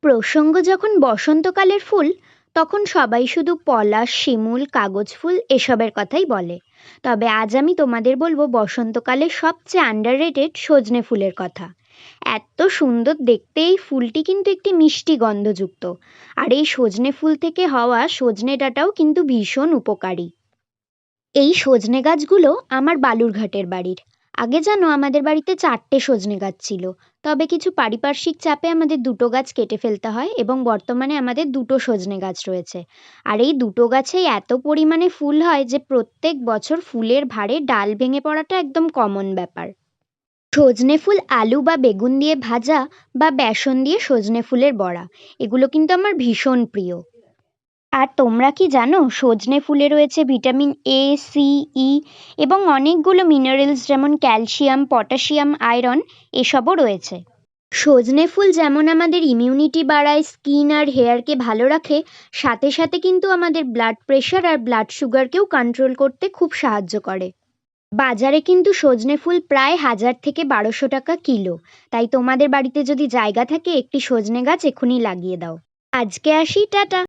প্রসঙ্গ যখন বসন্তকালের ফুল, তখন সবাই শুধু পলাশ, শিমুল, কাগজ ফুল এসবের কথাই বলে। তবে আজ আমি তোমাদের বলবো বসন্তকালের সবচেয়ে আন্ডাররেটেড সজনে ফুলের কথা। এত সুন্দর দেখতে এই ফুলটি কিন্তু একটি মিষ্টি গন্ধযুক্ত। আর এই সজনে ফুল থেকে হওয়া সজনে ডাঁটাও কিন্তু ভীষণ উপকারী। এই সজনে গাছগুলো আমার বালুরঘাটের বাড়ির। আগে জানো আমাদের বাড়িতে 4টে সজনে গাছ ছিল। তবে কিছু পারিপার্শ্বিক চাপে আমাদের দুটো গাছ কেটে ফেলতে হয় এবং বর্তমানে আমাদের দুটো সজনে গাছ রয়েছে। আর এই দুটো গাছেই এত পরিমাণে ফুল হয় যে প্রত্যেক বছর ফুলের ভারে ডাল ভেঙে পড়াটা একদম কমন ব্যাপার। সজনে ফুল আলু বা বেগুন দিয়ে ভাজা বা বেসন দিয়ে সজনে ফুলের বড়া, এগুলো কিন্তু আমার ভীষণ প্রিয়। আর তোমরা কি জানো সজনে ফুলে রয়েছে ভিটামিন এ, সি, ই এবং অনেকগুলো মিনারেলস যেমন ক্যালসিয়াম, পটাশিয়াম, আয়রন এসবও রয়েছে। সজনে ফুল যেমন আমাদের ইমিউনিটি বাড়ায়, স্কিন আর হেয়ারকে ভালো রাখে, সাথে সাথে কিন্তু আমাদের ব্লাড প্রেশার আর ব্লাড সুগারকেও কন্ট্রোল করতে খুব সাহায্য করে। বাজারে কিন্তু সজনে ফুল প্রায় 1000 থেকে 1200 টাকা কিলো। তাই তোমাদের বাড়িতে যদি জায়গা থাকে একটি সজনে গাছ এক্ষুনি লাগিয়ে দাও। আজকে আসি, টাটা।